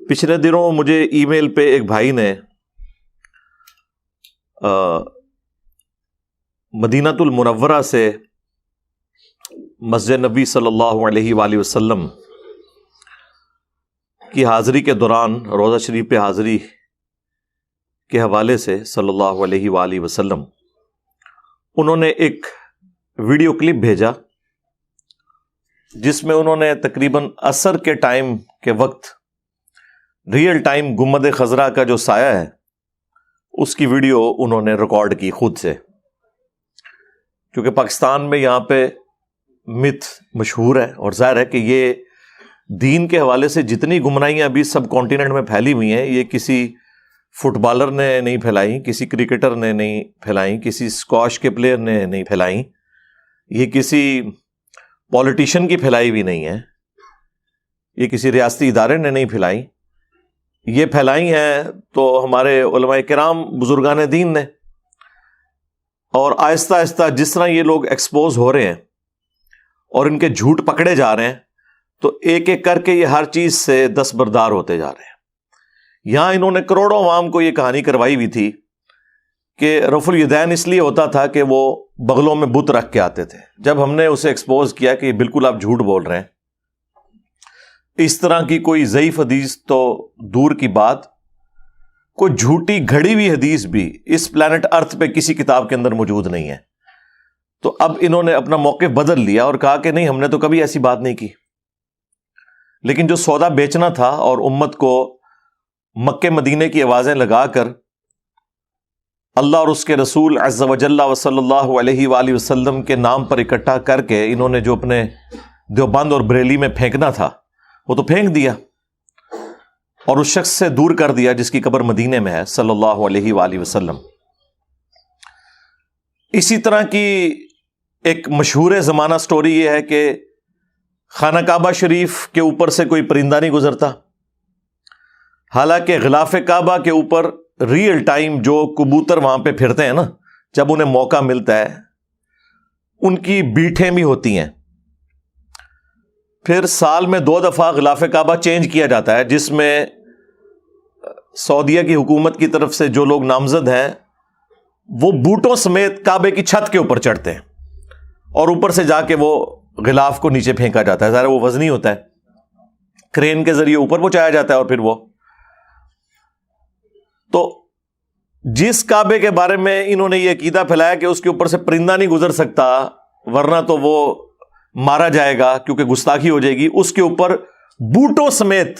پچھلے دنوں مجھے ای میل پہ ایک بھائی نے مدینۃ المنورہ سے مسجد نبی صلی اللہ علیہ وآلہ وسلم کی حاضری کے دوران روضہ شریف پہ حاضری کے حوالے سے صلی اللہ علیہ وآلہ وسلم انہوں نے ایک ویڈیو کلپ بھیجا جس میں انہوں نے تقریباً عصر کے ٹائم کے وقت ریئل ٹائم گنبد خضرا کا جو سایہ ہے اس کی ویڈیو انہوں نے ریکارڈ کی خود سے، کیونکہ پاکستان میں یہاں پہ متھ مشہور ہے اور ظاہر ہے کہ یہ دین کے حوالے سے جتنی گمراہیاں ابھی سب کانٹیننٹ میں پھیلی ہوئی ہیں یہ کسی فٹ بالر نے نہیں پھیلائیں، کسی کرکٹر نے نہیں پھیلائیں، کسی اسکواش کے پلیئر نے نہیں پھیلائیں، یہ کسی پولیٹیشین کی پھیلائی ہوئی نہیں ہے، یہ کسی ریاستی ادارے نے نہیں پھیلائی، یہ پھیلائی ہیں تو ہمارے علماء کرام بزرگان دین نے۔ اور آہستہ آہستہ جس طرح یہ لوگ ایکسپوز ہو رہے ہیں اور ان کے جھوٹ پکڑے جا رہے ہیں تو ایک ایک کر کے یہ ہر چیز سے دستبردار ہوتے جا رہے ہیں۔ یہاں انہوں نے کروڑوں عوام کو یہ کہانی کروائی ہوئی تھی کہ رفع الیدین اس لیے ہوتا تھا کہ وہ بغلوں میں بت رکھ کے آتے تھے۔ جب ہم نے اسے ایکسپوز کیا کہ بالکل آپ جھوٹ بول رہے ہیں، اس طرح کی کوئی ضعیف حدیث تو دور کی بات، کوئی جھوٹی گھڑی ہوئی حدیث بھی اس پلانٹ ارتھ پہ کسی کتاب کے اندر موجود نہیں ہے، تو اب انہوں نے اپنا موقف بدل لیا اور کہا کہ نہیں، ہم نے تو کبھی ایسی بات نہیں کی۔ لیکن جو سودا بیچنا تھا اور امت کو مکے مدینے کی آوازیں لگا کر اللہ اور اس کے رسول عز و جل و صلی اللہ علیہ وآلہ وسلم کے نام پر اکٹھا کر کے انہوں نے جو اپنے دیوبند اور بریلی میں پھینکنا تھا وہ تو پھینک دیا اور اس شخص سے دور کر دیا جس کی قبر مدینے میں ہے صلی اللہ علیہ وآلہ وسلم۔ اسی طرح کی ایک مشہور زمانہ سٹوری یہ ہے کہ خانہ کعبہ شریف کے اوپر سے کوئی پرندہ نہیں گزرتا، حالانکہ غلاف کعبہ کے اوپر ریئل ٹائم جو کبوتر وہاں پہ پھرتے ہیں نا، جب انہیں موقع ملتا ہے ان کی بیٹھیں بھی ہوتی ہیں۔ پھر سال میں 2 دفعہ غلاف کعبہ چینج کیا جاتا ہے، جس میں سعودیہ کی حکومت کی طرف سے جو لوگ نامزد ہیں وہ بوٹوں سمیت کعبے کی چھت کے اوپر چڑھتے ہیں اور اوپر سے جا کے وہ غلاف کو نیچے پھینکا جاتا ہے۔ ظاہر وہ وزنی ہوتا ہے، کرین کے ذریعے اوپر پہنچایا جاتا ہے اور پھر وہ تو جس کعبے کے بارے میں انہوں نے یہ عقیدہ پھیلایا کہ اس کے اوپر سے پرندہ نہیں گزر سکتا ورنہ تو وہ مارا جائے گا کیونکہ گستاخی ہو جائے گی، اس کے اوپر بوٹوں سمیت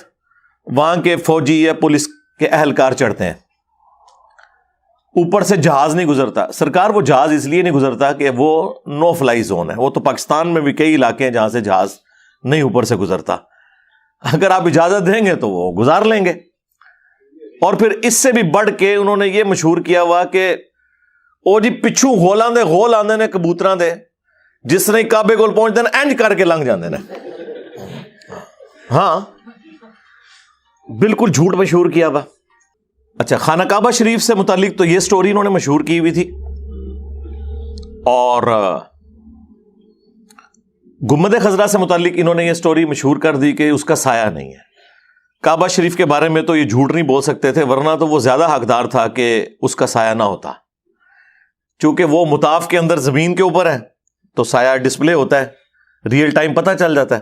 وہاں کے فوجی یا پولیس کے اہلکار چڑھتے ہیں، اوپر سے جہاز نہیں گزرتا۔ سرکار وہ جہاز اس لیے نہیں گزرتا کہ وہ نو فلائی زون ہے، وہ تو پاکستان میں بھی کئی علاقے ہیں جہاں سے جہاز نہیں اوپر سے گزرتا، اگر آپ اجازت دیں گے تو وہ گزار لیں گے۔ اور پھر اس سے بھی بڑھ کے انہوں نے یہ مشہور کیا ہوا کہ او جی پچھو غولاں دے غول آندے نے کبوتراں دے، جس نے کعبے کول پہنچتے ہیں انج کر کے لنگ جاندے نے۔ ہاں بالکل جھوٹ مشہور کیا ہوا۔ اچھا، خانہ کعبہ شریف سے متعلق تو یہ سٹوری انہوں نے مشہور کی ہوئی تھی، اور گنبد خضرا سے متعلق انہوں نے یہ سٹوری مشہور کر دی کہ اس کا سایہ نہیں ہے۔ کعبہ شریف کے بارے میں تو یہ جھوٹ نہیں بول سکتے تھے، ورنہ تو وہ زیادہ حقدار تھا کہ اس کا سایہ نہ ہوتا، چونکہ وہ مطاف کے اندر زمین کے اوپر ہے تو سایہ ڈسپلے ہوتا ہے، ریئل ٹائم پتہ چل جاتا ہے۔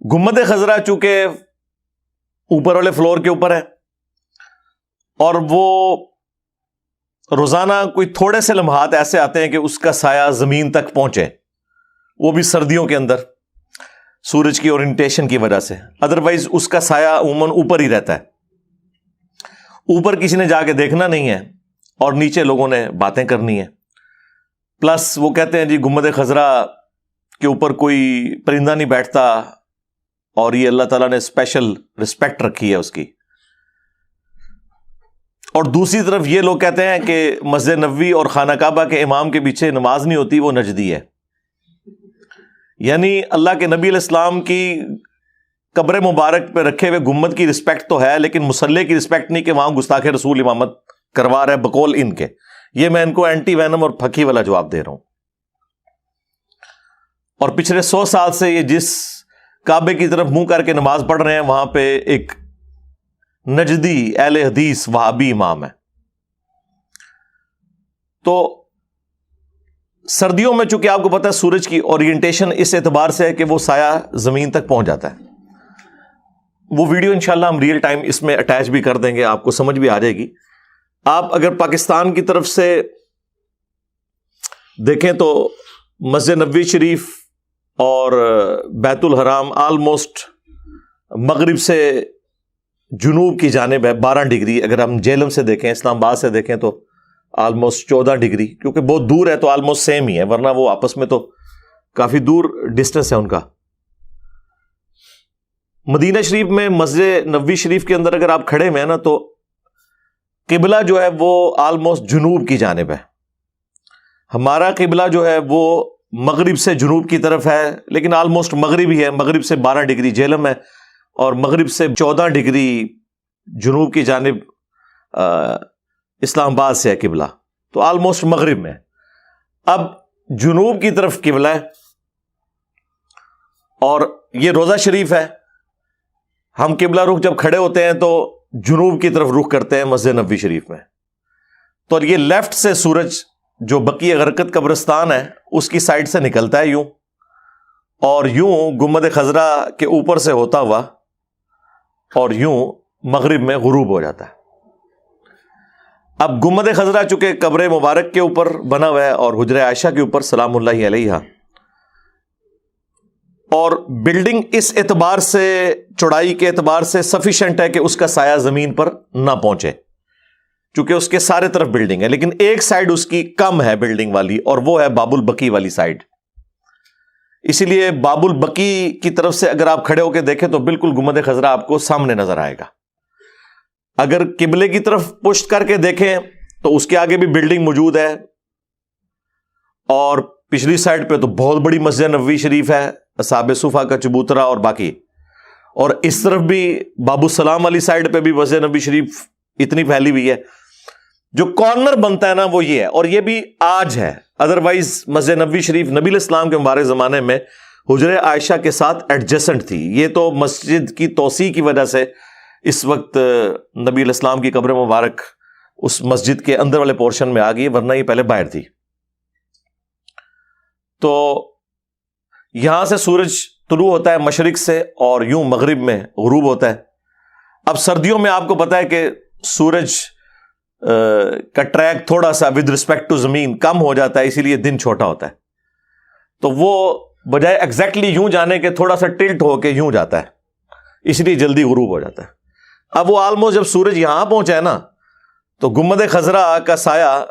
گنبد خضرا چونکہ اوپر والے فلور کے اوپر ہے اور وہ روزانہ کوئی تھوڑے سے لمحات ایسے آتے ہیں کہ اس کا سایہ زمین تک پہنچے، وہ بھی سردیوں کے اندر سورج کی اورینٹیشن کی وجہ سے، ادروائز اس کا سایہ عموماً اوپر ہی رہتا ہے، اوپر کسی نے جا کے دیکھنا نہیں ہے اور نیچے لوگوں نے باتیں کرنی ہے۔ پلس وہ کہتے ہیں جی گنبد خضرا کے اوپر کوئی پرندہ نہیں بیٹھتا، اور یہ اللہ تعالیٰ نے اسپیشل رسپیکٹ رکھی ہے اس کی۔ اور دوسری طرف یہ لوگ کہتے ہیں کہ مسجد نبوی اور خانہ کعبہ کے امام کے پیچھے نماز نہیں ہوتی، وہ نجدی ہے، یعنی اللہ کے نبی علیہ السلام کی قبر مبارک پہ رکھے ہوئے گنبد کی رسپیکٹ تو ہے، لیکن مصلی کی رسپیکٹ نہیں کہ وہاں گستاخ رسول امامت کروا رہے بقول ان کے۔ یہ میں ان کو اینٹی وینم اور پھکی والا جواب دے رہا ہوں۔ اور پچھلے 100 سال سے یہ جس کعبے کی طرف منہ کر کے نماز پڑھ رہے ہیں وہاں پہ ایک نجدی اہل حدیث وہابی امام ہے. تو سردیوں میں چونکہ آپ کو پتا ہے سورج کی اورینٹیشن اس اعتبار سے ہے کہ وہ سایہ زمین تک پہنچ جاتا ہے. وہ ویڈیو انشاءاللہ ہم ریئل ٹائم اس میں اٹیچ بھی کر دیں گے, آپ کو سمجھ بھی آ جائے گی. آپ اگر پاکستان کی طرف سے دیکھیں تو مسجد نبوی شریف اور بیت الحرام آلموسٹ مغرب سے جنوب کی جانب ہے 12 ڈگری. اگر ہم جہلم سے دیکھیں, اسلام آباد سے دیکھیں تو آلموسٹ 14 ڈگری, کیونکہ بہت دور ہے تو آلموسٹ سیم ہی ہے, ورنہ وہ آپس میں تو کافی دور ڈسٹنس ہے ان کا. مدینہ شریف میں مسجد نبوی شریف کے اندر اگر آپ کھڑے ہوئے ہیں نا تو قبلہ جو ہے وہ آلموسٹ جنوب کی جانب ہے. ہمارا قبلہ جو ہے وہ مغرب سے جنوب کی طرف ہے, لیکن آلموسٹ مغرب ہی ہے. مغرب سے 12 ڈگری جہلم ہے اور مغرب سے 14 ڈگری جنوب کی جانب اسلام آباد سے ہے قبلہ, تو آلموسٹ مغرب میں. اب جنوب کی طرف قبلہ ہے اور یہ روضہ شریف ہے. ہم قبلہ رخ جب کھڑے ہوتے ہیں تو جنوب کی طرف رخ کرتے ہیں مسجد نبوی شریف میں. تو یہ لیفٹ سے سورج جو بقیہ غرقت قبرستان ہے اس کی سائڈ سے نکلتا ہے یوں, اور یوں گنبد خضرا کے اوپر سے ہوتا ہوا اور یوں مغرب میں غروب ہو جاتا ہے. اب گنبد خضرا چونکہ قبر مبارک کے اوپر بنا ہوا ہے اور حجرہ عائشہ کے اوپر سلام اللہ علیہا, اور بلڈنگ اس اعتبار سے چوڑائی کے اعتبار سے سفیشینٹ ہے کہ اس کا سایہ زمین پر نہ پہنچے, چونکہ اس کے سارے طرف بلڈنگ ہے, لیکن ایک سائڈ اس کی کم ہے بلڈنگ والی, اور وہ ہے باب البقی والی سائڈ. اسی لیے باب البقی کی طرف سے اگر آپ کھڑے ہو کے دیکھیں تو بالکل گنبد خضرا آپ کو سامنے نظر آئے گا. اگر قبلے کی طرف پشت کر کے دیکھیں تو اس کے آگے بھی بلڈنگ موجود ہے, اور پچھلی سائڈ پہ تو بہت بڑی مسجد نبوی شریف ہے, اصحاب صفا کا چبوترا اور باقی, اور اس طرف بھی باب السلام والی سائڈ پہ بھی مسجد نبوی شریف اتنی پھیلی ہوئی ہے. جو کارنر بنتا ہے نا وہ یہ ہے, اور یہ بھی آج ہے. ادروائز مسجد نبوی شریف نبی الاسلام کے مبارک زمانے میں حجرہ عائشہ کے ساتھ ایڈجسنٹ تھی. یہ تو مسجد کی توسیع کی وجہ سے اس وقت نبی الاسلام کی قبر مبارک اس مسجد کے اندر والے پورشن میں آ گئی, ورنہ یہ پہلے باہر تھی. تو یہاں سے سورج طلوع ہوتا ہے مشرق سے اور یوں مغرب میں غروب ہوتا ہے. اب سردیوں میں آپ کو پتا ہے کہ سورج کا ٹریک تھوڑا سا ود رسپیکٹ ٹو زمین کم ہو جاتا ہے, اسی لیے دن چھوٹا ہوتا ہے. تو وہ بجائے ایگزیکٹلی یوں جانے کے تھوڑا سا ٹلٹ ہو کے یوں جاتا ہے, اس لیے جلدی غروب ہو جاتا ہے. اب وہ آلموسٹ جب سورج یہاں پہنچا ہے نا تو گنبد خضرا کا سایہ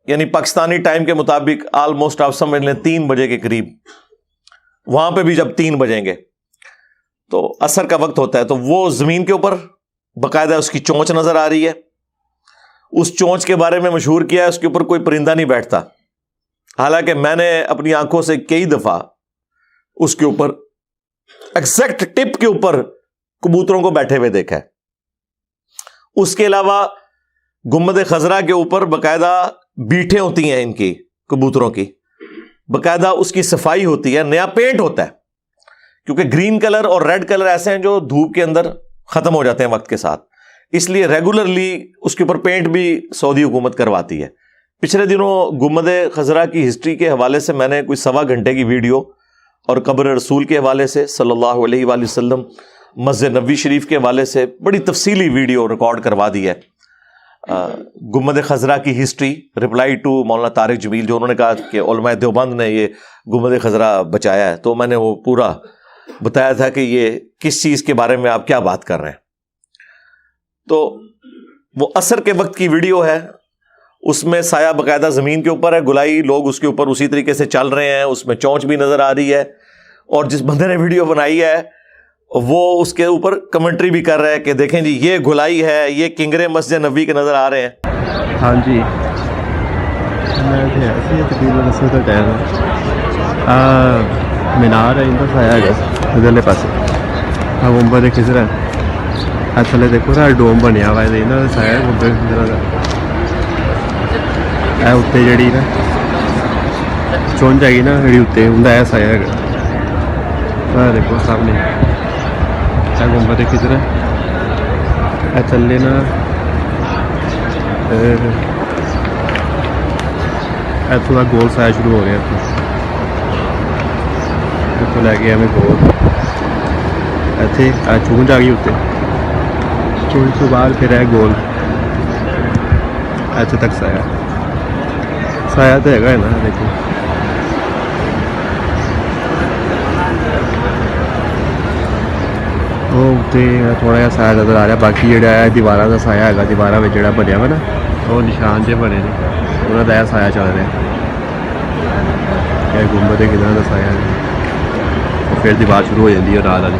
یعنی پاکستانی ٹائم کے مطابق آلموسٹ آپ سمجھ لیں 3 بجے کے قریب, وہاں پہ بھی جب 3 بجیں گے تو عصر کا وقت ہوتا ہے, تو وہ زمین کے اوپر باقاعدہ اس کی چونچ نظر آ رہی ہے. اس چونچ کے بارے میں مشہور کیا ہے اس کے اوپر کوئی پرندہ نہیں بیٹھتا, حالانکہ میں نے اپنی آنکھوں سے کئی دفعہ اس کے اوپر ایگزیکٹ ٹپ کے اوپر کبوتروں کو بیٹھے ہوئے دیکھا ہے. اس کے علاوہ گنبد خضرا کے اوپر باقاعدہ بیٹھیں ہوتی ہیں ان کی کبوتروں کی, باقاعدہ اس کی صفائی ہوتی ہے, نیا پینٹ ہوتا ہے, کیونکہ گرین کلر اور ریڈ کلر ایسے ہیں جو دھوپ کے اندر ختم ہو جاتے ہیں وقت کے ساتھ, اس لیے ریگولرلی اس کے اوپر پینٹ بھی سعودی حکومت کرواتی ہے. پچھلے دنوں گنبد خضرا کی ہسٹری کے حوالے سے میں نے کوئی 1.25 گھنٹے کی ویڈیو, اور قبر رسول کے حوالے سے صلی اللہ علیہ وآلہ وسلم, مسجد نبوی شریف کے حوالے سے بڑی تفصیلی ویڈیو ریکارڈ کروا دی ہے. گنبد خضرا کی ہسٹری, رپلائی ٹو مولانا طارق جمیل, جو انہوں نے کہا کہ علماء دیوبند نے یہ گنبد خضرا بچایا ہے, تو میں نے وہ پورا بتایا تھا کہ یہ کس چیز کے بارے میں آپ کیا بات کر رہے ہیں. تو وہ عصر کے وقت کی ویڈیو ہے, اس میں سایہ باقاعدہ زمین کے اوپر ہے, گلائی لوگ اس کے اوپر اسی طریقے سے چل رہے ہیں, اس میں چونچ بھی نظر آ رہی ہے, اور جس بندے نے ویڈیو بنائی ہے وہ اس کے اوپر کمنٹری بھی کر رہا ہے کہ دیکھیں جی یہ گلائی ہے, یہ کنگرے مسجد نبوی کے نظر آ رہے ہیں. ہاں جی, مینار ہے ان کا سایہ ہے ادھرلے پاسے, گنبد خضرا تھلے دیکھو نا ڈوم بنیا ہوا ہے یہاں کا سایہ گنبد خضرا کا. اتنے جڑی نا چونچ آئی نا جی اتنے ان کا یہ سایہ ہے, دیکھو سامنے گنبد خضرا. ਚੱਲੇ ਨਾ ਇੱਥੋਂ ਦਾ ਗੋਲ ਸਾਇਆ ਸ਼ੁਰੂ ਹੋ ਰਿਹਾ ਇੱਥੋਂ ਲੈ ਕੇ ਐਵੇਂ ਗੋਲ ਇੱਥੇ ਚੂੰਝ ਆ ਗਈ ਉੱਤੇ ਚੂੰਝ ਤੋਂ ਬਾਅਦ ਫਿਰ ਇਹ ਗੋਲ ਇੱਥੇ ਤੱਕ ਸਾਇਆ ਤਾਂ ਹੈਗਾ ਹੈ ਨਾ ਦੇਖੋ ਉਹ ਉੱਤੇ ਥੋੜ੍ਹਾ ਜਿਹਾ ਸਾਇਆ ਨਜ਼ਰ ਆ ਰਿਹਾ ਬਾਕੀ ਜਿਹੜਾ ਹੈ ਦੀਵਾਰਾਂ ਦਾ ਸਾਇਆ ਹੈਗਾ ਦੀਵਾਰਾਂ ਵਿੱਚ ਜਿਹੜਾ ਬਣਿਆ ਵਾ ਨਾ ਉਹ ਨਿਸ਼ਾਨ ਜਿਹੇ ਬਣੇ ਨੇ ਉਹਨਾਂ ਦਾ ਇਹ ਸਾਇਆ ਚੱਲ ਰਿਹਾ ਇਹ ਗੁੰਬਦ ਦੇ ਕਿਨਾਰੇ ਦਾ ਸਾਇਆ ਹੈ ਫਿਰ ਦੀਵਾਰ ਸ਼ੁਰੂ ਹੋ ਜਾਂਦੀ ਹੈ ਰਾਤ ਵਾਲੀ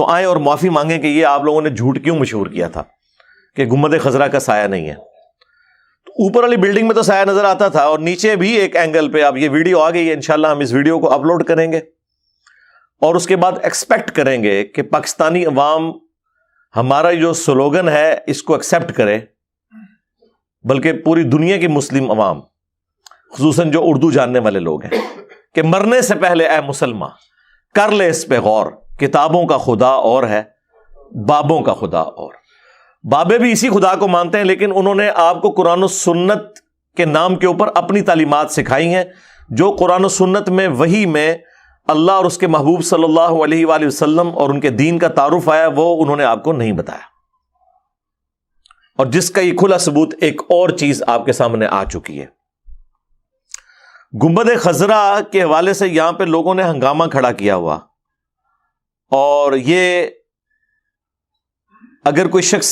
تو آئیں اور معافی مانگیں کہ یہ آپ لوگوں نے جھوٹ کیوں مشہور کیا تھا کہ گنبد خضرا کا سایہ نہیں ہے. اوپر والی بلڈنگ میں تو سایہ نظر آتا تھا, اور نیچے بھی ایک اینگل پہ. اب یہ ویڈیو آ گئی ہے, انشاءاللہ ہم اس ویڈیو کو اپلوڈ کریں گے, اور اس کے بعد ایکسپیکٹ کریں گے کہ پاکستانی عوام ہمارا جو سلوگن ہے اس کو ایکسپٹ کرے, بلکہ پوری دنیا کی مسلم عوام, خصوصاً جو اردو جاننے والے لوگ ہیں, کہ مرنے سے پہلے اے مسلمان کر لے اس پہ غور, کتابوں کا خدا اور ہے, بابوں کا خدا اور. بابے بھی اسی خدا کو مانتے ہیں, لیکن انہوں نے آپ کو قرآن و سنت کے نام کے اوپر اپنی تعلیمات سکھائی ہیں. جو قرآن و سنت میں وحی میں اللہ اور اس کے محبوب صلی اللہ علیہ وآلہ وسلم اور ان کے دین کا تعارف آیا, وہ انہوں نے آپ کو نہیں بتایا, اور جس کا یہ کھلا ثبوت ایک اور چیز آپ کے سامنے آ چکی ہے. گنبد خضرا کے حوالے سے یہاں پہ لوگوں نے ہنگامہ کھڑا کیا ہوا, اور یہ اگر کوئی شخص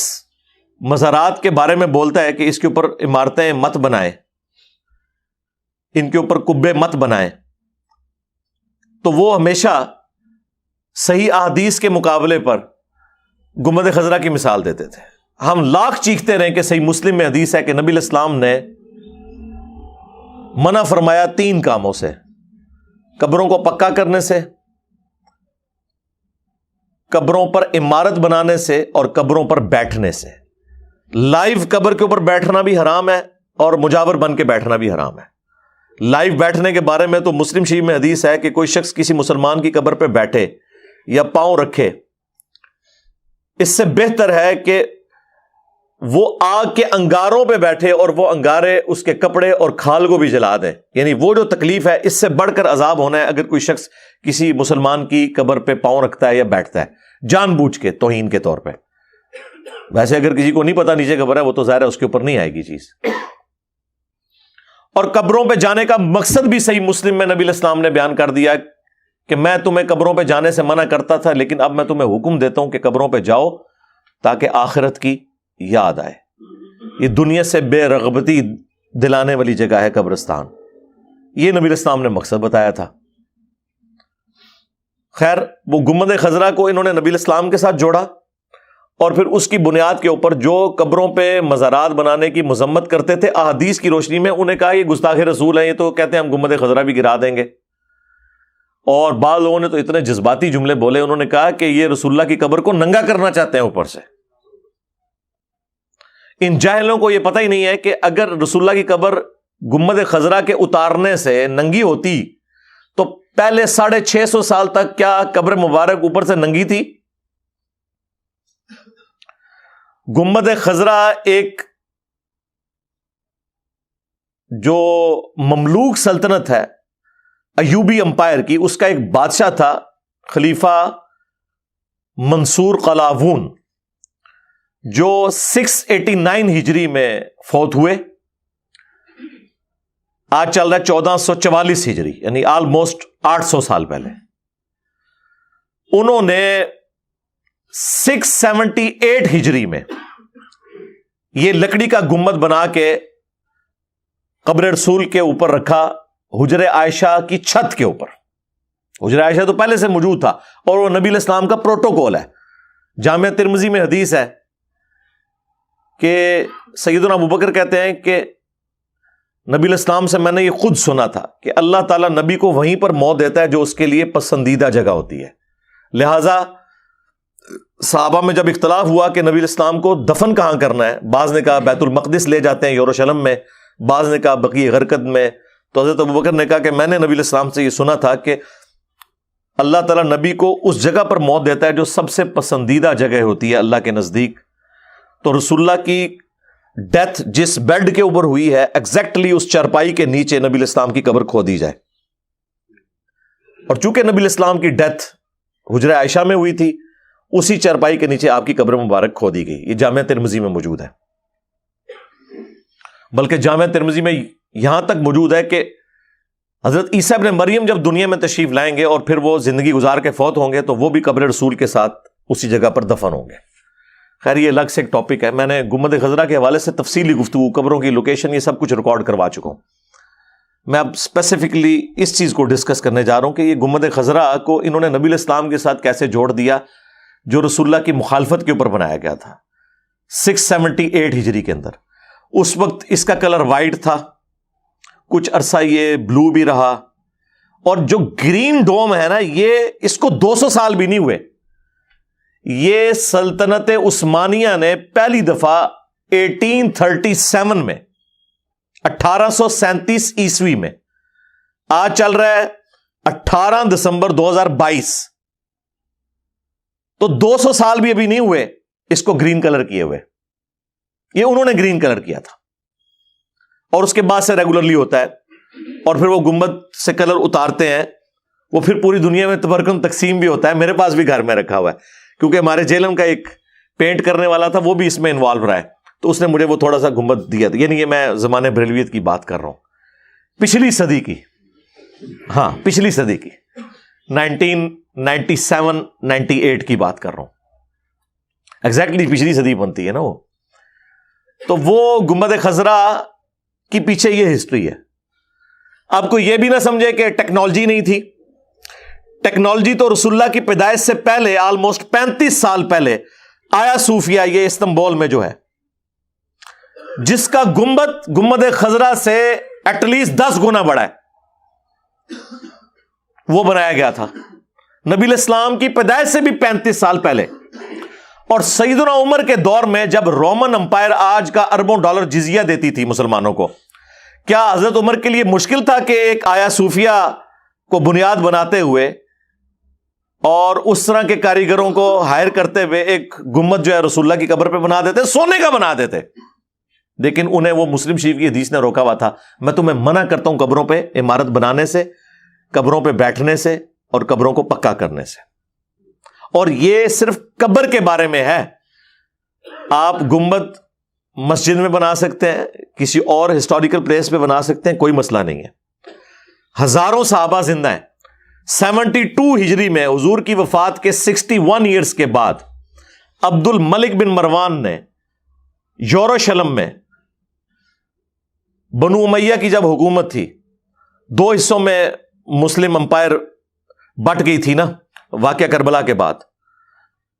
مزارات کے بارے میں بولتا ہے کہ اس کے اوپر عمارتیں مت بنائیں, ان کے اوپر قبے مت بنائیں, تو وہ ہمیشہ صحیح احادیث کے مقابلے پر گنبد خضرا کی مثال دیتے تھے. ہم لاکھ چیختے رہے کہ صحیح مسلم میں حدیث ہے کہ نبی علیہ السلام نے منع فرمایا 3 کاموں سے: قبروں کو پکا کرنے سے, قبروں پر عمارت بنانے سے, اور قبروں پر بیٹھنے سے. لائیو قبر کے اوپر بیٹھنا بھی حرام ہے, اور مجاور بن کے بیٹھنا بھی حرام ہے. لائیو بیٹھنے کے بارے میں تو مسلم شریف میں حدیث ہے کہ کوئی شخص کسی مسلمان کی قبر پہ بیٹھے یا پاؤں رکھے, اس سے بہتر ہے کہ وہ آگ کے انگاروں پہ بیٹھے اور وہ انگارے اس کے کپڑے اور کھال کو بھی جلا دیں. یعنی وہ جو تکلیف ہے اس سے بڑھ کر عذاب ہونا ہے اگر کوئی شخص کسی مسلمان کی قبر پہ پاؤں رکھتا ہے یا بیٹھتا ہے جان بوجھ کے, توہین کے طور پہ. ویسے اگر کسی کو نہیں پتا نیچے قبر ہے, وہ تو ظاہر ہے اس کے اوپر نہیں آئے گی چیز. اور قبروں پہ جانے کا مقصد بھی صحیح مسلم میں نبی علیہ السلام نے بیان کر دیا کہ میں تمہیں قبروں پہ جانے سے منع کرتا تھا, لیکن اب میں تمہیں حکم دیتا ہوں کہ قبروں پہ جاؤ تاکہ آخرت کی یاد آئے. یہ دنیا سے بے رغبتی دلانے والی جگہ ہے قبرستان. یہ نبی علیہ السلام نے مقصد بتایا تھا. خیر, وہ گنبد خضرا کو انہوں نے نبی علیہ السلام کے ساتھ جوڑا, اور پھر اس کی بنیاد کے اوپر جو قبروں پہ مزارات بنانے کی مذمت کرتے تھے احادیث کی روشنی میں, انہیں کہا یہ گستاخ رسول ہیں, یہ تو کہتے ہیں ہم گنبد خضرا بھی گرا دیں گے. اور بعض لوگوں نے تو اتنے جذباتی جملے بولے, انہوں نے کہا کہ یہ رسول اللہ کی قبر کو ننگا کرنا چاہتے ہیں اوپر سے. ان جاہلوں کو یہ پتہ ہی نہیں ہے کہ اگر رسول اللہ کی قبر گنبد خضرا کے اتارنے سے ننگی ہوتی تو پہلے 650 سال تک کیا قبر مبارک اوپر سے ننگی تھی؟ گنبد خضرا ایک جو مملوک سلطنت ہے ایوبی امپائر کی, اس کا ایک بادشاہ تھا خلیفہ منصور قلاوون, جو 689 ہجری میں فوت ہوئے. آج چل رہا ہے 1444 ہجری, یعنی آلموسٹ 800 سال پہلے. انہوں نے 678 ہجری میں یہ لکڑی کا گنبد بنا کے قبر رسول کے اوپر رکھا, حجر عائشہ کی چھت کے اوپر. حجر عائشہ تو پہلے سے موجود تھا, اور وہ نبی علیہ السلام کا پروٹوکول ہے. جامعہ ترمذی میں حدیث ہے کہ سیدنا ابوبکر کہتے ہیں کہ نبی علیہ السلام سے میں نے یہ خود سنا تھا کہ اللہ تعالیٰ نبی کو وہیں پر موت دیتا ہے جو اس کے لیے پسندیدہ جگہ ہوتی ہے. لہذا صحابہ میں جب اختلاف ہوا کہ نبی علیہ السلام کو دفن کہاں کرنا ہے, بعض نے کہا بیت المقدس لے جاتے ہیں یروشلم میں, بعض نے کہا بقیع غرقد میں, تو حضرت ابوبکر نے کہا کہ میں نے نبی علیہ السلام سے یہ سنا تھا کہ اللہ تعالیٰ نبی کو اس جگہ پر موت دیتا ہے جو سب سے پسندیدہ جگہ ہوتی ہے اللہ کے نزدیک. تو رسول اللہ کی ڈیتھ جس بیڈ کے اوپر ہوئی ہے ایگزیکٹلی اس چارپائی کے نیچے نبی علیہ السلام کی قبر کھو دی جائے. اور چونکہ نبی علیہ السلام کی ڈیتھ حجر عائشہ میں ہوئی تھی, اسی چارپائی کے نیچے آپ کی قبر مبارک کھو دی گئی. یہ جامعہ ترمذی میں موجود ہے. بلکہ جامعہ ترمذی میں یہاں تک موجود ہے کہ حضرت عیسیٰ ابن مریم جب دنیا میں تشریف لائیں گے اور پھر وہ زندگی گزار کے فوت ہوں گے تو وہ بھی قبر رسول کے ساتھ اسی جگہ پر دفن ہوں گے. خیر, یہ الگ سے ایک ٹاپک ہے. میں نے گنبد خضرا کے حوالے سے تفصیلی گفتگو, قبروں کی لوکیشن, یہ سب کچھ ریکارڈ کروا چکا ہوں. میں اب اسپیسیفکلی اس چیز کو ڈسکس کرنے جا رہا ہوں کہ یہ گنبد خضرا کو انہوں نے نبی علیہ السلام کے ساتھ کیسے جوڑ دیا. جو رسول اللہ کی مخالفت کے اوپر بنایا گیا تھا 678 ہجری کے اندر. اس وقت اس کا کلر وائٹ تھا, کچھ عرصہ یہ بلو بھی رہا, اور جو گرین ڈوم ہے نا یہ اس کو 200 سال بھی نہیں ہوئے. یہ سلطنت عثمانیہ نے پہلی دفعہ 1837 میں 1837 عیسوی میں, آج چل رہا ہے 18 دسمبر 2022, تو 200 سال بھی ابھی نہیں ہوئے اس کو گرین کلر کیے ہوئے. یہ انہوں نے گرین کلر کیا تھا, اور اس کے بعد سے ریگولرلی ہوتا ہے, اور پھر وہ گنبد سے کلر اتارتے ہیں, وہ پھر پوری دنیا میں تبرکن تقسیم بھی ہوتا ہے. میرے پاس بھی گھر میں رکھا ہوا ہے, کیونکہ ہمارے جیلم کا ایک پینٹ کرنے والا تھا, وہ بھی اس میں انوالو رہا ہے, تو اس نے مجھے وہ تھوڑا سا گنبد دیا تھا. یعنی یہ میں زمانے بریلویت کی بات کر رہا ہوں, پچھلی صدی کی, ہاں پچھلی صدی کی 1997-98 کی بات کر رہا ہوں, ایگزیکٹلی پچھلی صدی بنتی ہے نا وہ. تو وہ گنبد خضرا کی پیچھے یہ ہسٹری ہے. آپ کو یہ بھی نہ سمجھے کہ ٹیکنالوجی نہیں تھی. ٹیکنالوجی تو رسول اللہ کی پیدائش سے پہلے آلموسٹ 35 سال پہلے آیا صوفیہ یہ استنبول میں جو ہے, جس کا گنبد خضرا سے ایٹ لیسٹ 10 گنا بڑا ہے, وہ بنایا گیا تھا نبی الاسلام کی پیدائش سے بھی 35 سال پہلے. اور سیدنا عمر کے دور میں جب رومن امپائر آج کا اربوں ڈالر جزیہ دیتی تھی مسلمانوں کو, کیا حضرت عمر کے لیے مشکل تھا کہ ایک آیا صوفیہ کو بنیاد بناتے ہوئے اور اس طرح کے کاریگروں کو ہائر کرتے ہوئے ایک گنبد جو ہے رسول اللہ کی قبر پہ بنا دیتے, سونے کا بنا دیتے. لیکن انہیں وہ مسلم شریف کی حدیث نے روکا ہوا تھا, میں تمہیں منع کرتا ہوں قبروں پہ عمارت بنانے سے, قبروں پہ بیٹھنے سے, اور قبروں کو پکا کرنے سے. اور یہ صرف قبر کے بارے میں ہے. آپ گنبد مسجد میں بنا سکتے ہیں, کسی اور ہسٹوریکل پلیس پہ بنا سکتے ہیں, کوئی مسئلہ نہیں ہے. ہزاروں صحابہ زندہ ہیں. 72 ہجری میں حضور کی وفات کے 61 ایئرز کے بعد عبد الملک بن مروان نے یروشلم میں, بنو امیہ کی جب حکومت تھی, 2 حصوں میں مسلم امپائر بٹ گئی تھی نا واقعہ کربلا کے بعد,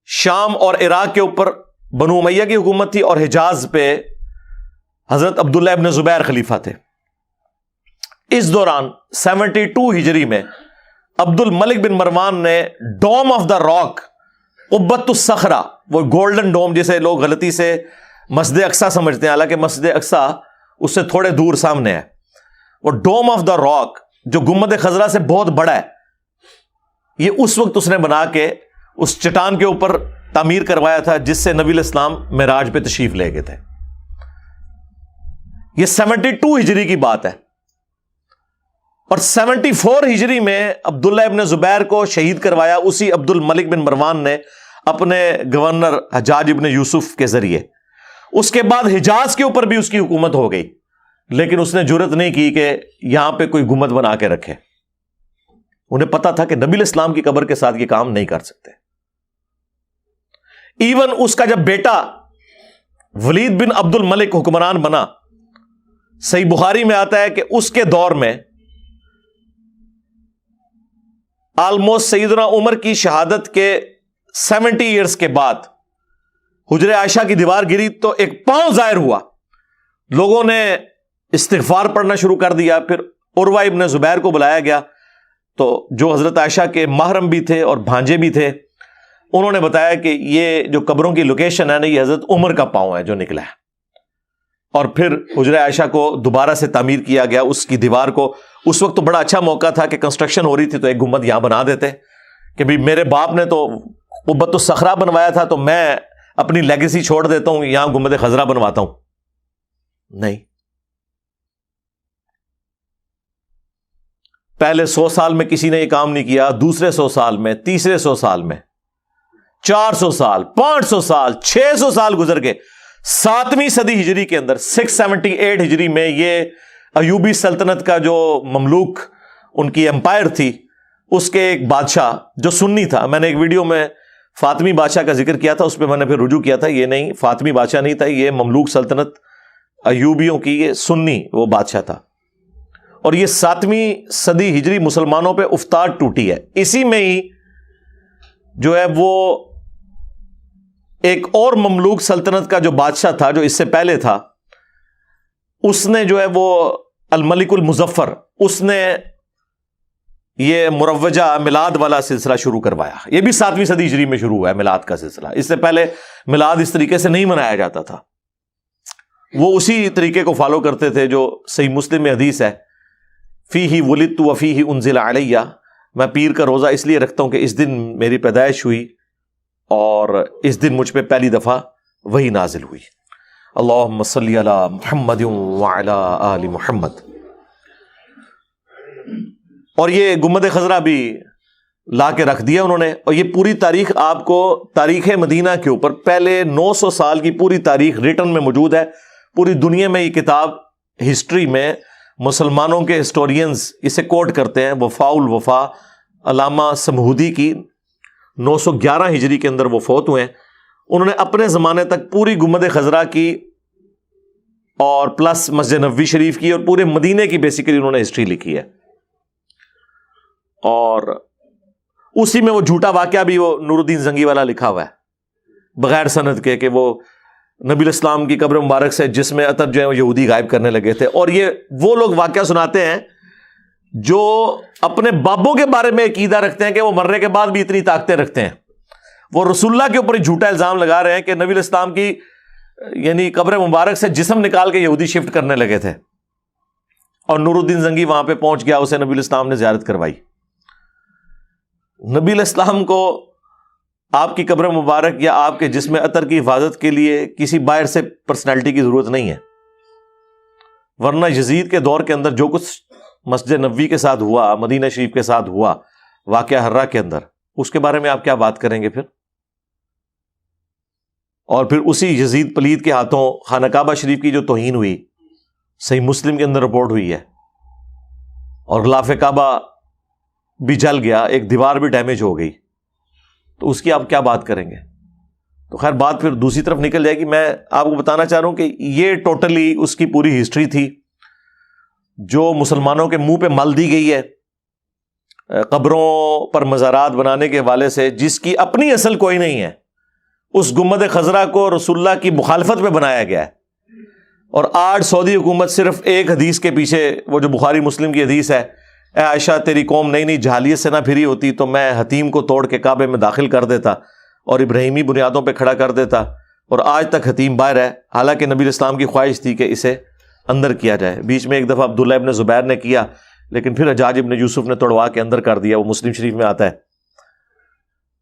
شام اور عراق کے اوپر بنو امیہ کی حکومت تھی, اور حجاز پہ حضرت عبداللہ ابن زبیر خلیفہ تھے. اس دوران 72 ہجری میں عبد الملک بن مروان نے ڈوم آف دا راک, قبۃ الصخرہ, وہ گولڈن ڈوم جسے لوگ غلطی سے مسجد اقصی سمجھتے ہیں, حالانکہ مسجد اقصی اس سے تھوڑے دور سامنے ہے, وہ ڈوم آف دا راک جو گنبد خضرا سے بہت بڑا ہے, یہ اس وقت اس نے بنا کے اس چٹان کے اوپر تعمیر کروایا تھا جس سے نبی الاسلام معراج پہ تشریف لے گئے تھے. یہ 72 ہجری کی بات ہے. اور 74 ہجری میں عبداللہ ابن زبیر کو شہید کروایا اسی عبد الملک بن مروان نے اپنے گورنر حجاج ابن یوسف کے ذریعے. اس کے بعد حجاز کے اوپر بھی اس کی حکومت ہو گئی, لیکن اس نے جرت نہیں کی کہ یہاں پہ کوئی گنبد بنا کے رکھے. انہیں پتا تھا کہ نبی الاسلام کی قبر کے ساتھ یہ کام نہیں کر سکتے. ایون اس کا جب بیٹا ولید بن عبد الملک حکمران بنا, صحیح بخاری میں آتا ہے کہ اس کے دور میں آلموسٹ سیدنا عمر کی شہادت کے 70 ایئرز کے بعد حجر عائشہ کی دیوار گری تو ایک پاؤں ظاہر ہوا, لوگوں نے استغفار پڑھنا شروع کر دیا. پھر عروہ ابن زبیر کو بلایا گیا, تو جو حضرت عائشہ کے محرم بھی تھے اور بھانجے بھی تھے, انہوں نے بتایا کہ یہ جو قبروں کی لوکیشن ہے نا, یہ حضرت عمر کا پاؤں ہے جو نکلا ہے. اور پھر حجر عائشہ کو دوبارہ سے تعمیر کیا گیا, اس کی دیوار کو. اس وقت تو بڑا اچھا موقع تھا کہ کنسٹرکشن ہو رہی تھی, تو ایک گنبد یہاں بنا دیتے کہ بھی میرے باپ نے تو قبۃ الصخرہ بنوایا تھا, تو میں اپنی لیگیسی چھوڑ دیتا ہوں, یہاں گنبد خضرا بنواتا ہوں. نہیں, پہلے 100 سال میں کسی نے یہ کام نہیں کیا, دوسرے 100 سال میں, تیسرے 100 سال میں, 400 سال, 500 سال, 600 سال گزر گئے. 7ویں صدی ہجری کے اندر 678 ہجری میں یہ ایوبی سلطنت کا جو مملوک ان کی امپائر تھی, اس کے ایک بادشاہ جو سنی تھا, میں نے ایک ویڈیو میں فاطمی بادشاہ کا ذکر کیا تھا, اس پہ میں نے پھر رجوع کیا تھا, یہ نہیں فاطمی بادشاہ نہیں تھا, یہ مملوک سلطنت ایوبیوں کی یہ سنی وہ بادشاہ تھا. اور یہ 7ویں صدی ہجری مسلمانوں پہ افتاد ٹوٹی ہے. اسی میں ہی جو ہے وہ ایک اور مملوک سلطنت کا جو بادشاہ تھا جو اس سے پہلے تھا، اس نے جو ہے وہ الملک المظفر، اس نے یہ مروجہ میلاد والا سلسلہ شروع کروایا. یہ بھی 7ویں صدی ہجری میں شروع ہوا ہے میلاد کا سلسلہ. اس سے پہلے میلاد اس طریقے سے نہیں منایا جاتا تھا. وہ اسی طریقے کو فالو کرتے تھے جو صحیح مسلم میں حدیث ہے، فیہ ولدت وفیہ انزل علیہ، میں پیر کا روزہ اس لیے رکھتا ہوں کہ اس دن میری پیدائش ہوئی اور اس دن مجھ پہ پہلی دفعہ وحی نازل ہوئی. اللہم صلی علی محمد وعلی آل محمد. اور یہ گنبد خضرا بھی لا کے رکھ دیا انہوں نے. اور یہ پوری تاریخ آپ کو تاریخ مدینہ کے اوپر پہلے 900 سال کی پوری تاریخ ریٹن میں موجود ہے. پوری دنیا میں یہ کتاب ہسٹری میں مسلمانوں کے ہسٹورینز اسے کوٹ کرتے ہیں. وفاء الوفا علامہ سمہودی کی 911 ہجری کے اندر وہ فوت ہوئے ہیں. انہوں نے اپنے زمانے تک پوری گنبد خضرا کی اور پلس مسجد نبوی شریف کی اور پورے مدینے کی بیسیکلی انہوں نے ہسٹری لکھی ہے. اور اسی میں وہ جھوٹا واقعہ بھی وہ نور الدین زنگی والا لکھا ہوا ہے بغیر سند کے، کہ وہ نبی الاسلام کی قبر مبارک سے جسم عطر جو ہے وہ یہودی غائب کرنے لگے تھے. اور یہ وہ لوگ واقعہ سناتے ہیں جو اپنے بابوں کے بارے میں عقیدہ رکھتے ہیں کہ وہ مرنے کے بعد بھی اتنی طاقتیں رکھتے ہیں. وہ رسول اللہ کے اوپر ہی جھوٹا الزام لگا رہے ہیں کہ نبی الاسلام کی یعنی قبر مبارک سے جسم نکال کے یہودی شفٹ کرنے لگے تھے. اور نور الدین زنگی وہاں پہ پہنچ گیا، اسے نبی الاسلام نے زیارت کروائی. نبی الاسلام کو آپ کی قبر مبارک یا آپ کے جسم عطر کی حفاظت کے لیے کسی باہر سے پرسنالٹی کی ضرورت نہیں ہے. ورنہ یزید کے دور کے اندر جو کچھ مسجد نبوی کے ساتھ ہوا، مدینہ شریف کے ساتھ ہوا، واقعہ حرہ کے اندر، اس کے بارے میں آپ کیا بات کریں گے پھر؟ اور پھر اسی یزید پلید کے ہاتھوں خانہ کعبہ شریف کی جو توہین ہوئی، صحیح مسلم کے اندر رپورٹ ہوئی ہے، اور غلاف کعبہ بھی جل گیا، ایک دیوار بھی ڈیمیج ہو گئی، تو اس کی آپ کیا بات کریں گے؟ تو خیر بات پھر دوسری طرف نکل جائے گی. میں آپ کو بتانا چاہ رہا ہوں کہ یہ ٹوٹلی اس کی پوری ہسٹری تھی جو مسلمانوں کے منہ پہ مل دی گئی ہے قبروں پر مزارات بنانے کے حوالے سے، جس کی اپنی اصل کوئی نہیں ہے. اس گنبد خضرا کو رسول اللہ کی مخالفت پہ بنایا گیا ہے. اور آج سعودی حکومت صرف ایک حدیث کے پیچھے، وہ جو بخاری مسلم کی حدیث ہے، اے عائشہ تیری قوم نئی نئی جہالیت سے نہ پھری ہوتی تو میں حتیم کو توڑ کے کعبے میں داخل کر دیتا اور ابراہیمی بنیادوں پہ کھڑا کر دیتا. اور آج تک حتیم باہر ہے، حالانکہ نبی الاسلام کی خواہش تھی کہ اسے اندر کیا جائے. بیچ میں ایک دفعہ عبداللہ ابن زبیر نے کیا، لیکن پھر حجاج ابن یوسف نے توڑوا کے اندر کر دیا. وہ مسلم شریف میں آتا ہے.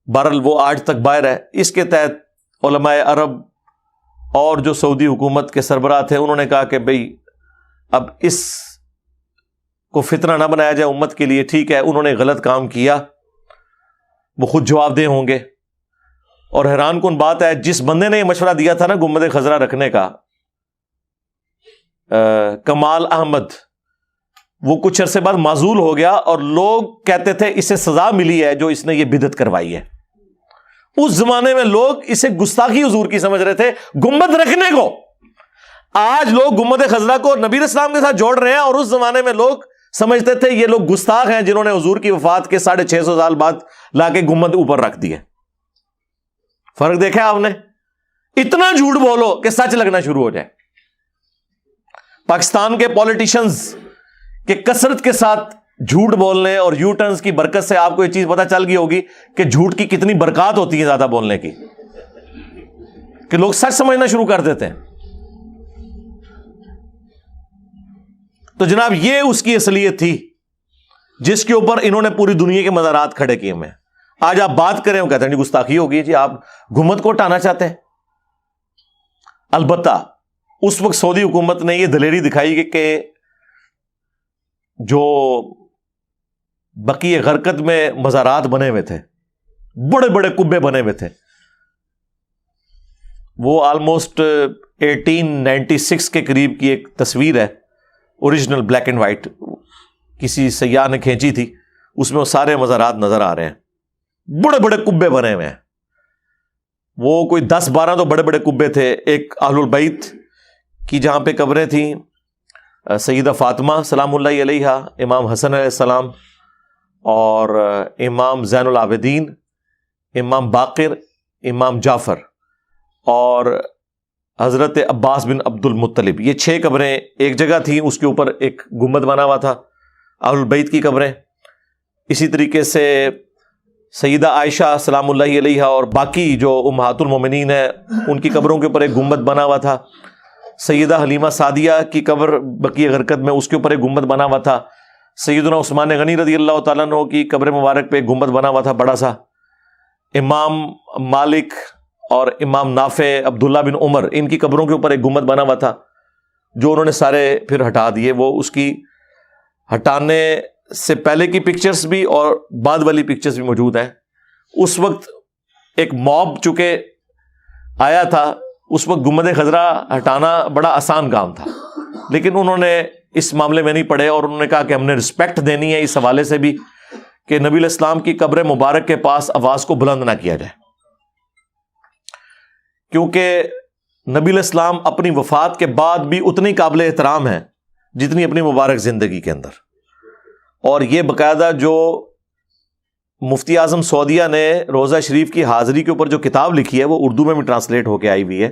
بہرحال وہ آج تک باہر ہے. اس کے تحت علماء عرب اور جو سعودی حکومت کے سربراہ تھے انہوں نے کہا کہ بھئی اب اس کو فتنہ نہ بنایا جائے امت کے لیے. ٹھیک ہے، انہوں نے غلط کام کیا، وہ خود جواب دہ ہوں گے. اور حیران کن بات ہے، جس بندے نے یہ مشورہ دیا تھا نا گنبد خضرا رکھنے کا، کمال احمد، وہ کچھ عرصے بعد معزول ہو گیا اور لوگ کہتے تھے اسے سزا ملی ہے جو اس نے یہ بدعت کروائی ہے. اس زمانے میں لوگ اسے گستاخی حضور کی سمجھ رہے تھے گنبد رکھنے کو. آج لوگ گنبد خضرا کو نبی اسلام کے ساتھ جوڑ رہے ہیں، اور اس زمانے میں لوگ سمجھتے تھے یہ لوگ گستاخ ہیں جنہوں نے حضور کی وفات کے 650 سال بعد لا کے گنبد اوپر رکھ دیے. فرق دیکھا آپ نے؟ اتنا جھوٹ بولو کہ سچ لگنا شروع ہو جائے. پاکستان کے پولیٹیشنز کے کثرت کے ساتھ جھوٹ بولنے اور یو ٹرنز کی برکت سے آپ کو یہ چیز پتہ چل گئی ہوگی کہ جھوٹ کی کتنی برکات ہوتی ہے زیادہ بولنے کی، کہ لوگ سچ سمجھنا شروع کر دیتے ہیں. تو جناب یہ اس کی اصلیت تھی جس کے اوپر انہوں نے پوری دنیا کے مزارات کھڑے کیے ہوئے ہیں. آج آپ بات کریں وہ کہتے ہیں گستاخی ہوگی جی، آپ گنبد کو ہٹانا چاہتے ہیں. البتہ اس وقت سعودی حکومت نے یہ دلیری دکھائی کہ جو بقیہ غرقت میں مزارات بنے ہوئے تھے، بڑے بڑے کبے بنے ہوئے تھے، وہ آلموسٹ 1896 کے قریب کی ایک تصویر ہے، اوریجنل بلیک اینڈ وائٹ، کسی سیاح نے کھینچی تھی. اس میں وہ سارے مزارات نظر آ رہے ہیں، بڑے بڑے کبے بنے ہوئے ہیں. وہ کوئی 10-12 تو بڑے بڑے کبے تھے. ایک اہل البیت کی جہاں پہ قبریں تھیں، سیدہ فاطمہ سلام اللہ علیہا، امام حسن علیہ السلام، اور امام زین العابدین، امام باقر، امام جعفر، اور حضرت عباس بن عبد المطلب. یہ 6 قبریں ایک جگہ تھیں, اس کے اوپر ایک گنبد بنا ہوا تھا, اہل البیت کی قبریں. اسی طریقے سے سیدہ عائشہ سلام اللہ علیہا اور باقی جو امہات المومنین ہیں ان کی قبروں کے اوپر ایک گنبد بنا ہوا تھا. سیدہ حلیمہ سعدیہ کی قبر بقیع غرقد میں, اس کے اوپر ایک گنبد بنا ہوا تھا. سیدنا عثمان غنی رضی اللہ تعالیٰ عنہ کی قبر مبارک پہ ایک گنبد بنا ہوا تھا بڑا سا. امام مالک اور امام نافع عبداللہ بن عمر ان کی قبروں کے اوپر ایک گنبد بنا ہوا تھا, جو انہوں نے سارے پھر ہٹا دیے. وہ اس کی ہٹانے سے پہلے کی پکچرز بھی اور بعد والی پکچرز بھی موجود ہیں. اس وقت ایک موب چونکہ آیا تھا, اس وقت گنبد خضرا ہٹانا بڑا آسان کام تھا, لیکن انہوں نے اس معاملے میں نہیں پڑے اور انہوں نے کہا کہ ہم نے رسپیکٹ دینی ہے اس حوالے سے بھی کہ نبی علیہ السلام کی قبر مبارک کے پاس آواز کو بلند نہ کیا جائے, کیونکہ نبی علیہ السلام اپنی وفات کے بعد بھی اتنی قابل احترام ہیں جتنی اپنی مبارک زندگی کے اندر. اور یہ باقاعدہ جو مفتی اعظم سعودیہ نے روضہ شریف کی حاضری کے اوپر جو کتاب لکھی ہے وہ اردو میں بھی ٹرانسلیٹ ہو کے آئی ہوئی ہے.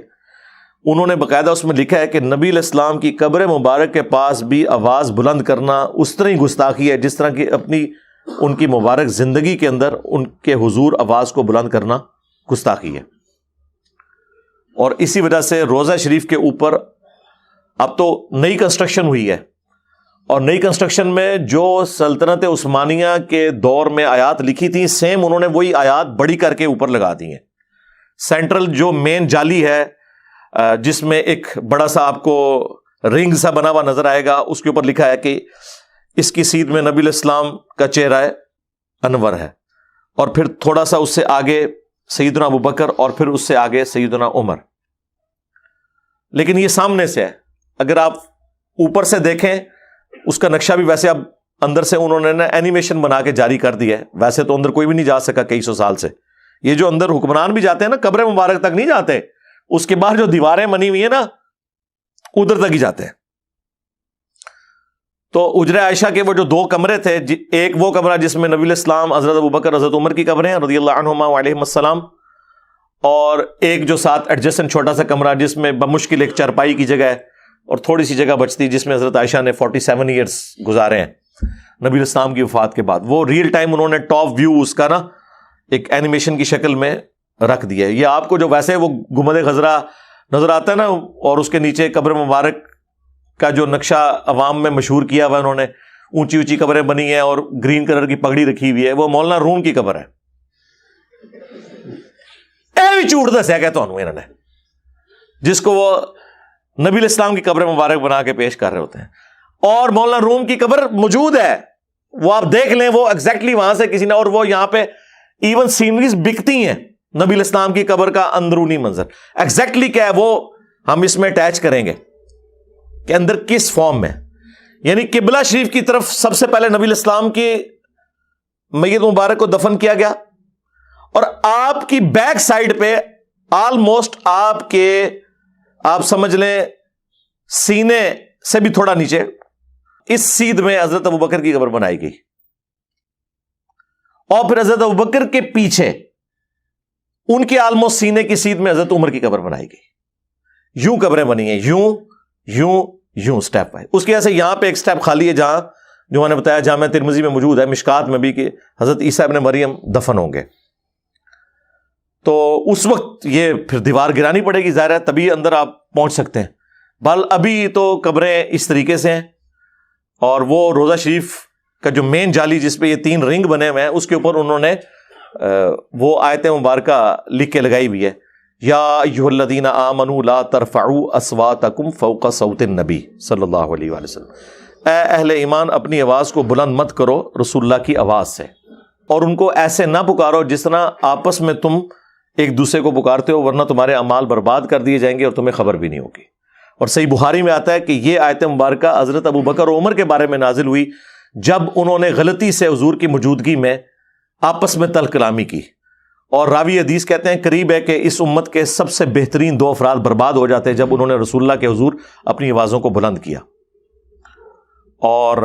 انہوں نے باقاعدہ اس میں لکھا ہے کہ نبی علیہ السلام کی قبر مبارک کے پاس بھی آواز بلند کرنا اس طرح ہی گستاخی ہے جس طرح کی اپنی ان کی مبارک زندگی کے اندر ان کے حضور آواز کو بلند کرنا گستاخی ہے. اور اسی وجہ سے روضہ شریف کے اوپر اب تو نئی کنسٹرکشن ہوئی ہے, اور نئی کنسٹرکشن میں جو سلطنت عثمانیہ کے دور میں آیات لکھی تھیں سیم انہوں نے وہی آیات بڑی کر کے اوپر لگا دی ہیں. سینٹرل جو مین جالی ہے جس میں ایک بڑا سا آپ کو رنگ سا بنا ہوا نظر آئے گا, اس کے اوپر لکھا ہے کہ اس کی سیدھ میں نبی علیہ السلام کا چہرہ انور ہے, اور پھر تھوڑا سا اس سے آگے سیدنا ابوبکر اور پھر اس سے آگے سیدنا عمر. لیکن یہ سامنے سے ہے, اگر آپ اوپر سے دیکھیں اس کا نقشہ بھی ویسے اب اندر سے انہوں نے نا اینیمیشن بنا کے جاری کر دیا ہے, ویسے تو اندر کوئی بھی نہیں جا سکا کئی سو سال سے. یہ جو اندر حکمران بھی جاتے ہیں نا قبر مبارک تک نہیں جاتے, اس کے بعد جو دیواریں بنی ہوئی ہیں نا ادھر تک ہی جاتے ہیں. تو حجرہ عائشہ کے وہ جو 2 کمرے تھے, ایک وہ کمرہ جس میں نبی علیہ السلام, حضرت ابوبکر, حضرت عمر کی قبریں ہیں رضی اللہ عنہما وعلیہم السلام, اور ایک جو ساتھ ایڈجسٹنٹ چھوٹا سا کمرہ جس میں بمشکل ایک چارپائی کی جگہ ہے اور تھوڑی سی جگہ بچتی جس میں حضرت عائشہ نے 47 ایئرس گزارے ہیں نبی علیہ السلام کی وفات کے بعد. وہ ریئل ٹائم انہوں نے ٹاپ ویو اس کا نا ایک اینیمیشن کی شکل میں رکھ دیا ہے. یہ آپ کو جو ویسے وہ گنبد خضرا نظر آتا ہے نا, اور اس کے نیچے قبر مبارک کا جو نقشہ عوام میں مشہور کیا ہوا انہوں نے, اونچی اونچی قبریں بنی ہیں اور گرین کلر کی پگڑی رکھی ہوئی ہے, وہ مولانا روم کی قبر ہے. اے بھی جھوٹ دسیا کہ تمہیں انہوں نے, جس کو وہ نبی علیہ السلام کی قبر مبارک بنا کے پیش کر رہے ہوتے ہیں. اور مولانا روم کی قبر موجود ہے, وہ آپ دیکھ لیں, وہ ایگزیکٹلی وہاں سے کسی نے, اور وہ یہاں پہ ایون سینریز بکتی ہیں نبی علیہ السلام کی قبر کا اندرونی منظر ایگزیکٹلی کیا ہے وہ ہم اس میں اٹیچ کریں گے کہ اندر کس فارم میں. یعنی قبلہ شریف کی طرف سب سے پہلے نبی علیہ السلام کی میت مبارک کو دفن کیا گیا, اور آپ کی بیک سائڈ پہ آلموسٹ آپ سمجھ لیں سینے سے بھی تھوڑا نیچے اس سیدھ میں حضرت ابوبکر کی قبر بنائی گئی, اور پھر حضرت ابوبکر کے پیچھے ان کے آلموسٹ سینے کی سیدھ میں حضرت عمر کی قبر بنائی گئی. یوں قبریں بنی ہیں, یوں یوں یوں سٹیپ بائی. اس کی وجہ سے یہاں پہ ایک سٹیپ خالی ہے جہاں جو میں نے بتایا جامع ترمذی میں موجود ہے, مشکات میں بھی, کہ حضرت عیسیٰ ابن مریم دفن ہوں گے. تو اس وقت یہ پھر دیوار گرانی پڑے گی, ظاہر ہے, تبھی اندر آپ پہنچ سکتے ہیں. بل ابھی تو قبریں اس طریقے سے ہیں, اور وہ روضہ شریف کا جو مین جالی جس پہ یہ 3 رنگ بنے ہوئے ہیں اس کے اوپر انہوں نے وہ آیت مبارکہ لکھ کے لگائی ہوئی ہے, یا ایھا الذین آمنوا لا ترفعوا اصواتکم فوق صوت النبی صلی اللہ علیہ وآلہ وسلم, اے اہل ایمان اپنی آواز کو بلند مت کرو رسول اللہ کی آواز سے, اور ان کو ایسے نہ پکارو جس طرح آپس میں تم ایک دوسرے کو پکارتے ہو, ورنہ تمہارے اعمال برباد کر دیے جائیں گے اور تمہیں خبر بھی نہیں ہوگی. اور صحیح بخاری میں آتا ہے کہ یہ آیت مبارکہ حضرت ابوبکر و عمر کے بارے میں نازل ہوئی جب انہوں نے غلطی سے حضور کی موجودگی میں آپس میں تلخ کلامی کی, اور راوی حدیث کہتے ہیں قریب ہے کہ اس امت کے سب سے بہترین 2 افراد برباد ہو جاتے جب انہوں نے رسول اللہ کے حضور اپنی آوازوں کو بلند کیا. اور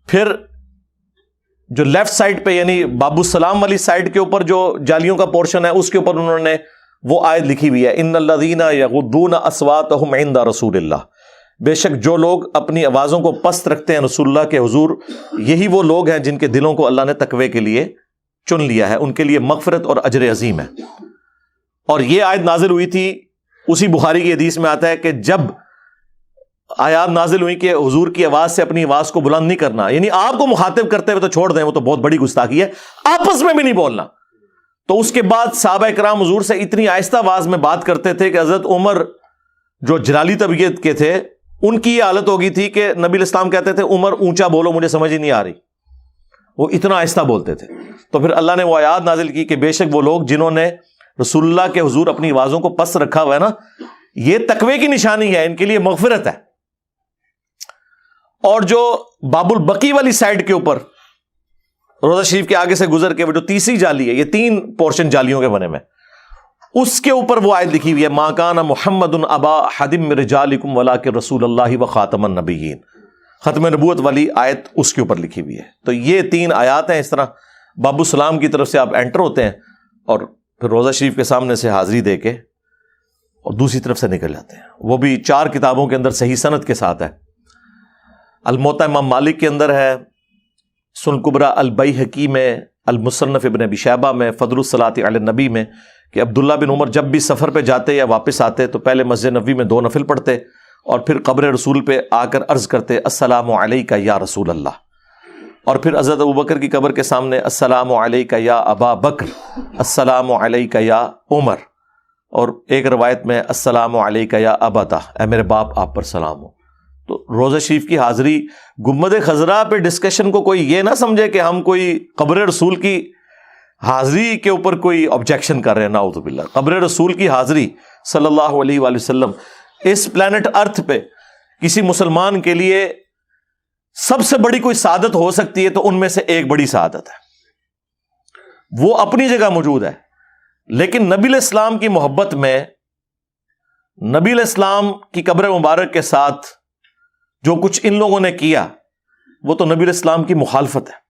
پھر جو لیفٹ سائڈ پہ یعنی باب السلام والی سائڈ کے اوپر جو جالیوں کا پورشن ہے اس کے اوپر انہوں نے وہ آیت لکھی ہوئی ہے ان الذین یغضون اصواتهم عند رسول اللہ، بے شک جو لوگ اپنی آوازوں کو پست رکھتے ہیں رسول اللہ کے حضور، یہی وہ لوگ ہیں جن کے دلوں کو اللہ نے تقوی کے لیے چن لیا ہے، ان کے لیے مغفرت اور اجر عظیم ہے۔ اور یہ آیت نازل ہوئی تھی، اسی بخاری کی حدیث میں آتا ہے کہ جب آیات نازل ہوئی کہ حضور کی آواز سے اپنی آواز کو بلند نہیں کرنا، یعنی آپ کو مخاطب کرتے ہوئے تو چھوڑ دیں، وہ تو بہت بڑی گستاخی ہے، آپس میں بھی نہیں بولنا۔ تو اس کے بعد صحابہ کرام حضور سے اتنی آہستہ آواز میں بات کرتے تھے کہ حضرت عمر جو جلالی طبیعت کے تھے، ان کی یہ حالت ہو گئی تھی کہ نبی الاسلام کہتے تھے عمر اونچا بولو، مجھے سمجھ ہی نہیں آ رہی، وہ اتنا آہستہ بولتے تھے۔ تو پھر اللہ نے وہ آیات نازل کی کہ بے شک وہ لوگ جنہوں نے رسول اللہ کے حضور اپنی آوازوں کو پست رکھا ہوا ہے نا، یہ تقوی کی نشانی ہے، ان کے لیے مغفرت ہے۔ اور جو باب البقی والی سائڈ کے اوپر روزہ شریف کے آگے سے گزر کے وہ جو تیسری جالی ہے، یہ 3 پورشن جالیوں کے بنے میں، اس کے اوپر وہ آیت لکھی ہوئی ہے ما کان محمد ابا احد من رجالکم ولکن رسول اللہ وخاتم النبیین، ختم نبوت والی آیت اس کے اوپر لکھی ہوئی ہے۔ تو یہ 3 آیات ہیں۔ اس طرح باب السلام کی طرف سے آپ انٹر ہوتے ہیں اور پھر روزہ شریف کے سامنے سے حاضری دے کے اور دوسری طرف سے نکل جاتے ہیں، وہ بھی 4 کتابوں کے اندر صحیح سند کے ساتھ ہے۔ الموطا امام مالک کے اندر ہے، سنن کبریٰ البیہقی میں، المصنف ابن ابی شیبہ میں، فضل الصلاۃ علی النبی میں، کہ عبداللہ بن عمر جب بھی سفر پہ جاتے یا واپس آتے تو پہلے مسجد نبوی میں 2 نفل پڑھتے اور پھر قبر رسول پہ آ کر عرض کرتے السلام علیک یا رسول اللہ، اور پھر حضرت ابوبکر کی قبر کے سامنے السلام علیک یا ابا بکر، السلام علیک یا عمر، اور ایک روایت میں السلام علیک یا ابتا، اے میرے باپ آپ پر سلام ہو۔ تو روزہ شریف کی حاضری گنبد خضرا پہ ڈسکشن کو کوئی یہ نہ سمجھے کہ ہم کوئی قبر رسول کی حاضری کے اوپر کوئی آبجیکشن کر رہے ہیں، نعوذ باللہ۔ قبر رسول کی حاضری صلی اللہ علیہ وآلہ وسلم اس پلانٹ ارتھ پہ کسی مسلمان کے لیے سب سے بڑی کوئی سعادت ہو سکتی ہے تو ان میں سے ایک بڑی سعادت ہے، وہ اپنی جگہ موجود ہے۔ لیکن نبی علیہ السلام کی محبت میں، نبی علیہ السلام کی قبر مبارک کے ساتھ جو کچھ ان لوگوں نے کیا وہ تو نبی علیہ السلام کی مخالفت ہے۔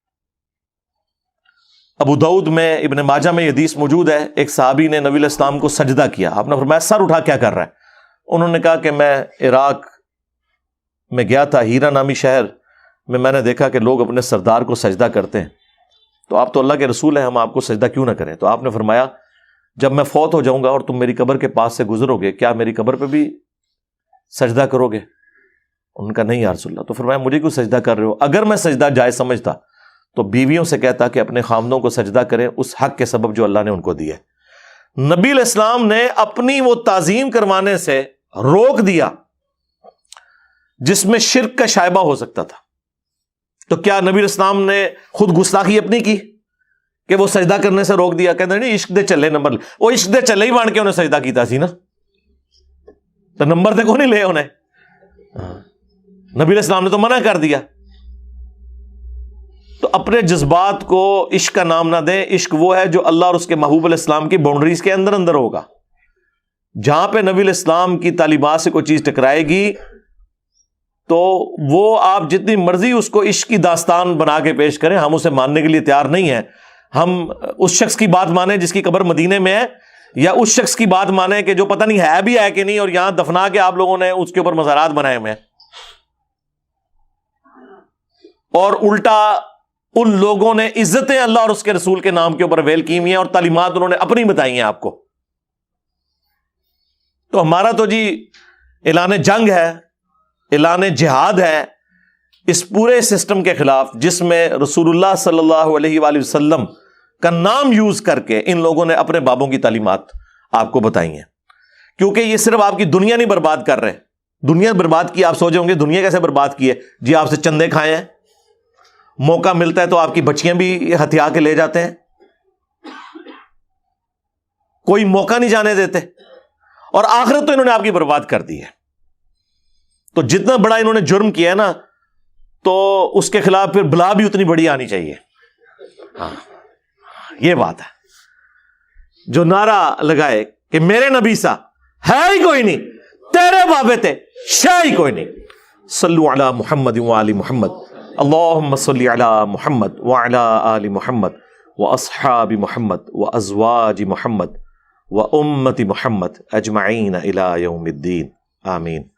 ابو داؤد میں، ابن ماجہ میں یہ حدیث موجود ہے، ایک صحابی نے نبی علیہ السلام کو سجدہ کیا، آپ نے فرمایا سر اٹھا کیا کر رہا ہے؟ انہوں نے کہا کہ میں عراق میں گیا تھا، ہیرا نامی شہر میں نے دیکھا کہ لوگ اپنے سردار کو سجدہ کرتے ہیں، تو آپ تو اللہ کے رسول ہیں، ہم آپ کو سجدہ کیوں نہ کریں؟ تو آپ نے فرمایا جب میں فوت ہو جاؤں گا اور تم میری قبر کے پاس سے گزرو گے، کیا میری قبر پہ بھی سجدہ کرو گے؟ ان کا نہیں یا رسول اللہ۔ تو فرمایا مجھے کیوں سجدہ کر رہے ہو؟ اگر میں سجدہ جائز سمجھتا تو بیویوں سے کہتا کہ اپنے خامدوں کو سجدہ کریں اس حق کے سبب جو اللہ نے ان کو دیا ہے۔ نبی علیہ السلام نے اپنی وہ تعظیم کروانے سے روک دیا جس میں شرک کا شائبہ ہو سکتا تھا۔ تو کیا نبی علیہ السلام نے خود گستاخی اپنی کی کہ وہ سجدہ کرنے سے روک دیا؟ کہتے نہیں عشق دے چلے نمبر، وہ عشق دے چلے ہی بان کے انہیں سجدہ کیتا سی نا، تو نمبر دے کو نہیں لے انہیں، نبی علیہ السلام نے تو منع کر دیا۔ تو اپنے جذبات کو عشق کا نام نہ دیں، عشق وہ ہے جو اللہ اور اس کے محبوب علیہ السلام کی باؤنڈریز کے اندر اندر ہوگا۔ جہاں پہ نبی علیہ السلام کی تعلیمات سے کوئی چیز ٹکرائے گی تو وہ آپ جتنی مرضی اس کو عشق کی داستان بنا کے پیش کریں، ہم اسے ماننے کے لیے تیار نہیں ہیں۔ ہم اس شخص کی بات مانیں جس کی قبر مدینے میں ہے، یا اس شخص کی بات مانیں کہ جو پتہ نہیں ہے بھی ہے کہ نہیں، اور یہاں دفنا کے آپ لوگوں نے اس کے اوپر مزارات بنائے ہوئے ہیں، اور الٹا ان لوگوں نے عزتیں اللہ اور اس کے رسول کے نام کے اوپر ویل کی ہوئی ہیں اور تعلیمات انہوں نے اپنی بتائی ہیں آپ کو۔ تو ہمارا تو جی اعلان جنگ ہے، اعلان جہاد ہے اس پورے سسٹم کے خلاف جس میں رسول اللہ صلی اللہ علیہ وآلہ وسلم کا نام یوز کر کے ان لوگوں نے اپنے بابوں کی تعلیمات آپ کو بتائی ہیں۔ کیونکہ یہ صرف آپ کی دنیا نہیں برباد کر رہے، دنیا برباد کی آپ سوچیں گے دنیا کیسے برباد کی ہے؟ جی آپ سے چندے کھائے ہیں، موقع ملتا ہے تو آپ کی بچیاں بھی ہتھیا کے لے جاتے ہیں، کوئی موقع نہیں جانے دیتے، اور آخرت تو انہوں نے آپ کی برباد کر دی ہے۔ تو جتنا بڑا انہوں نے جرم کیا ہے نا، تو اس کے خلاف پھر بلا بھی اتنی بڑی آنی چاہیے۔ ہاں یہ بات ہے، جو نعرہ لگائے کہ میرے نبی سا ہے ہی کوئی نہیں، تیرے بابے تے شاہ ہی کوئی نہیں، صلو علی محمد وآل محمد، اللہم صلی علی محمد وعلی آل محمد واصحاب محمد وازواج محمد و امت محمد اجمعین الی یوم الدین آمین.